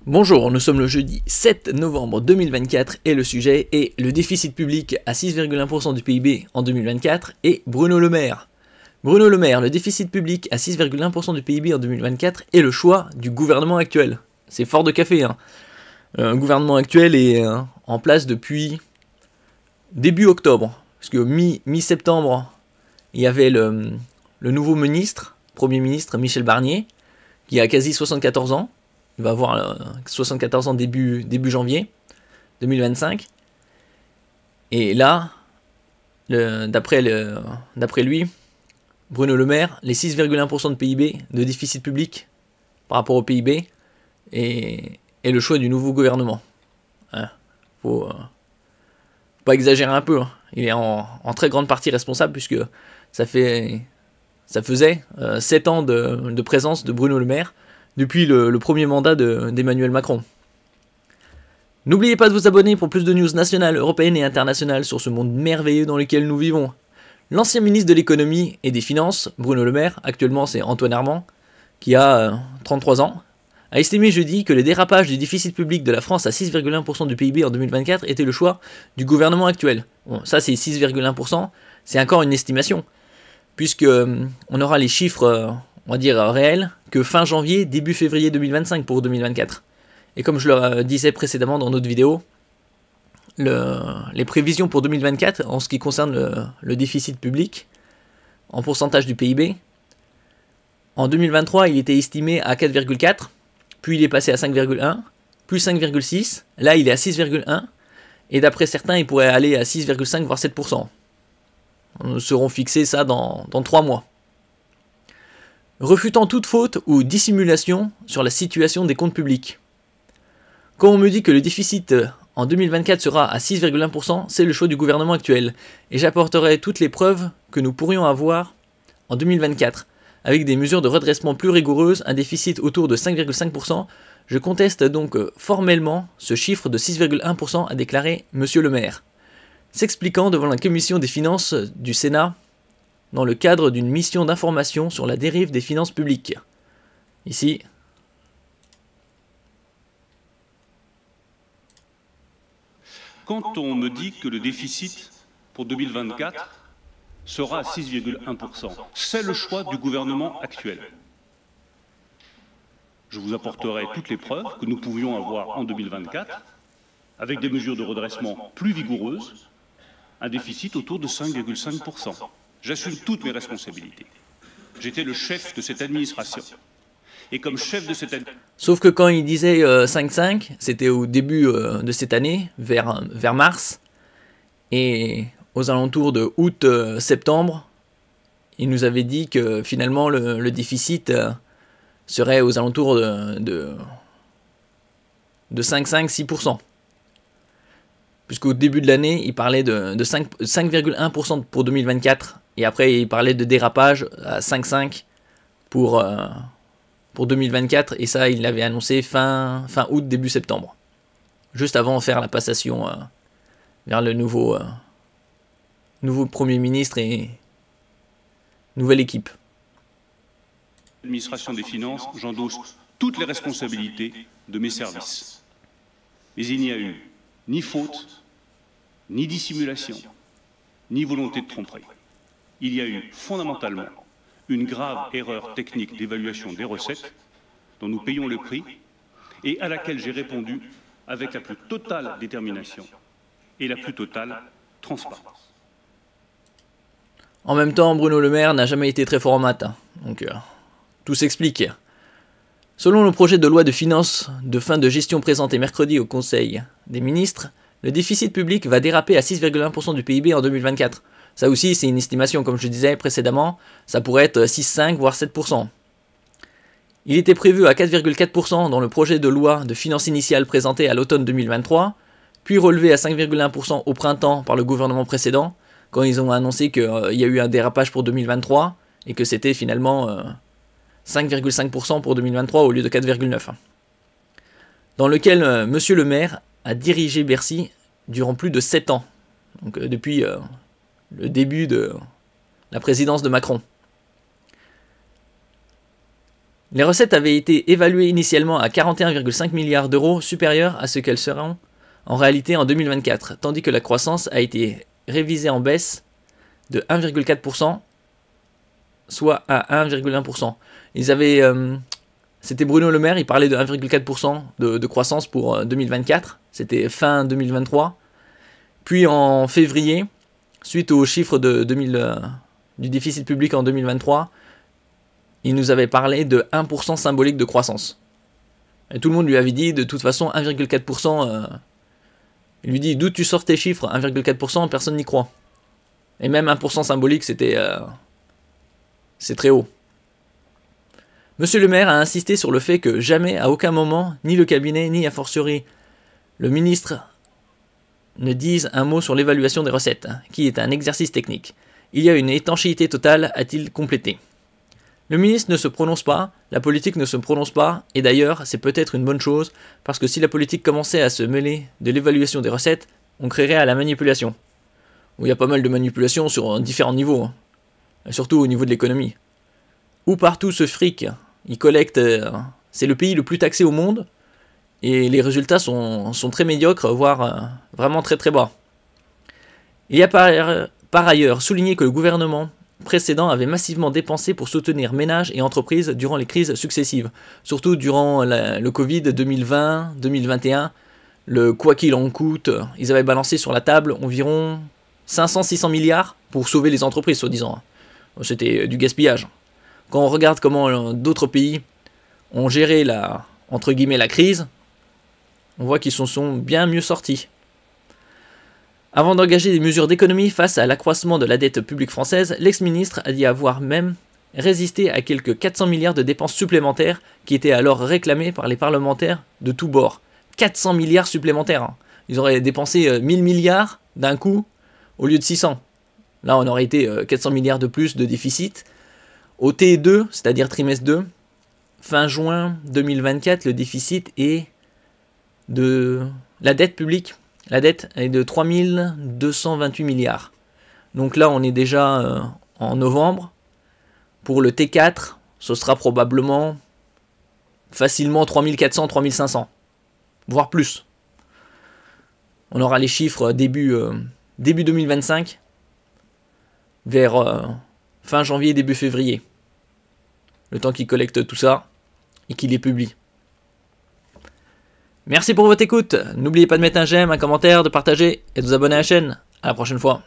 Bonjour, nous sommes le jeudi 7 novembre 2024 et le sujet est le déficit public à 6,1% du PIB en 2024 et Bruno Le Maire. Bruno Le Maire, le déficit public à 6,1% du PIB en 2024 et le choix du gouvernement actuel. C'est fort de café, hein. Le gouvernement actuel est en place depuis début octobre, parce que mi-septembre, il y avait le nouveau ministre, Premier ministre Michel Barnier, qui a quasi 74 ans. Il va avoir 74 ans début janvier 2025. Et là, d'après lui, Bruno Le Maire, les 6,1% de PIB, de déficit public par rapport au PIB, est le choix du nouveau gouvernement. Faut pas exagérer un peu. Il est en très grande partie responsable, puisque ça faisait 7 ans de présence de Bruno Le Maire, depuis le premier mandat d'Emmanuel Macron. N'oubliez pas de vous abonner pour plus de news nationales, européennes et internationales sur ce monde merveilleux dans lequel nous vivons. L'ancien ministre de l'économie et des finances, Bruno Le Maire, actuellement c'est Antoine Armand, qui a 33 ans, a estimé jeudi que le dérapage du déficit public de la France à 6,1% du PIB en 2024 était le choix du gouvernement actuel. Bon, ça c'est 6,1%, c'est encore une estimation, puisque on aura les chiffres on va dire réel, que fin janvier, début février 2025 pour 2024. Et comme je le disais précédemment dans notre vidéo, les prévisions pour 2024, en ce qui concerne le déficit public, en pourcentage du PIB, en 2023, il était estimé à 4,4, puis il est passé à 5,1, puis 5,6, là il est à 6,1, et d'après certains, il pourrait aller à 6,5 voire 7%. Nous serons fixés ça dans 3 mois. Refutant toute faute ou dissimulation sur la situation des comptes publics. Quand on me dit que le déficit en 2024 sera à 6,1%, c'est le choix du gouvernement actuel, et j'apporterai toutes les preuves que nous pourrions avoir en 2024. Avec des mesures de redressement plus rigoureuses, un déficit autour de 5,5%, je conteste donc formellement ce chiffre de 6,1%, a déclaré M. Le Maire, s'expliquant devant la commission des finances du Sénat, dans le cadre d'une mission d'information sur la dérive des finances publiques. Ici. Quand on me dit que le déficit pour 2024 sera à 6,1%, c'est le choix du gouvernement actuel. Je vous apporterai toutes les preuves que nous pouvions avoir en 2024, avec des mesures de redressement plus vigoureuses, un déficit autour de 5,5%. J'assume toutes mes responsabilités. J'étais le chef de cette administration. Et comme chef de cette administration... Sauf que quand il disait 5,5, c'était au début de cette année, vers mars. Et aux alentours de août-septembre, il nous avait dit que finalement le déficit serait aux alentours de 5,6%. Puisqu'au début de l'année, il parlait de 5,1% pour 2024. Et après, il parlait de dérapage à 5,5 pour 2024. Et ça, il l'avait annoncé fin août, début septembre. Juste avant de faire la passation vers le nouveau Premier ministre et nouvelle équipe. L'administration des finances, j'endosse toutes les responsabilités de mes services. Mais il n'y a eu ni faute, ni dissimulation, ni volonté de tromperie. Il y a eu fondamentalement une grave erreur technique d'évaluation des recettes dont nous payons le prix et à laquelle j'ai répondu avec la plus totale détermination et la plus totale transparence. En même temps, Bruno Le Maire n'a jamais été très fort en maths, hein. Donc tout s'explique. Selon le projet de loi de finances de fin de gestion présenté mercredi au Conseil des ministres, le déficit public va déraper à 6,1% du PIB en 2024. Ça aussi, c'est une estimation, comme je disais précédemment, ça pourrait être 6,5 voire 7%. Il était prévu à 4,4% dans le projet de loi de finances initiale présenté à l'automne 2023, puis relevé à 5,1% au printemps par le gouvernement précédent, quand ils ont annoncé qu'il y a eu un dérapage pour 2023, et que c'était finalement 5,5% pour 2023 au lieu de 4,9%. Dans lequel M. Le Maire a dirigé Bercy durant plus de 7 ans, donc depuis le début de la présidence de Macron. Les recettes avaient été évaluées initialement à 41,5 milliards d'euros, supérieures à ce qu'elles seront en réalité en 2024, tandis que la croissance a été révisée en baisse de 1,4%, soit à 1,1%. C'était Bruno Le Maire, il parlait de 1,4% de croissance pour 2024, c'était fin 2023. Puis en février, suite aux chiffres du déficit public en 2023, il nous avait parlé de 1% symbolique de croissance. Et tout le monde lui avait dit, de toute façon, 1,4%, il lui dit, d'où tu sors tes chiffres, 1,4%, personne n'y croit. Et même 1% symbolique, c'est très haut. Monsieur le maire a insisté sur le fait que jamais, à aucun moment, ni le cabinet, ni a fortiori le ministre ne disent un mot sur l'évaluation des recettes, qui est un exercice technique. Il y a une étanchéité totale, a-t-il complété. Le ministre ne se prononce pas, la politique ne se prononce pas, et d'ailleurs, c'est peut-être une bonne chose, parce que si la politique commençait à se mêler de l'évaluation des recettes, on créerait à la manipulation. Où il y a pas mal de manipulations sur différents niveaux, et surtout au niveau de l'économie. Où partout ce fric, il collecte, c'est le pays le plus taxé au monde, et les résultats sont très médiocres, voire vraiment très très bas. Il y a par ailleurs souligné que le gouvernement précédent avait massivement dépensé pour soutenir ménages et entreprises durant les crises successives, surtout durant le Covid 2020, 2021, le quoi qu'il en coûte, ils avaient balancé sur la table environ 500-600 milliards pour sauver les entreprises, soi-disant. C'était du gaspillage. Quand on regarde comment d'autres pays ont géré entre guillemets, la crise, on voit qu'ils sont bien mieux sortis. Avant d'engager des mesures d'économie face à l'accroissement de la dette publique française, l'ex-ministre a dit avoir même résisté à quelques 400 milliards de dépenses supplémentaires qui étaient alors réclamées par les parlementaires de tous bords. 400 milliards supplémentaires. Hein. Ils auraient dépensé 1000 milliards d'un coup au lieu de 600. Là, on aurait été 400 milliards de plus de déficit. Au T2, c'est-à-dire trimestre 2, fin juin 2024, le déficit est de la dette publique. La dette est de 3228 milliards. Donc là, on est déjà en novembre. Pour le T4, ce sera probablement facilement 3400, 3500. Voire plus. On aura les chiffres début 2025, vers fin janvier, début février. Le temps qu'ils collectent tout ça et qu'ils les publient. Merci pour votre écoute. N'oubliez pas de mettre un j'aime, un commentaire, de partager et de vous abonner à la chaîne. À la prochaine fois.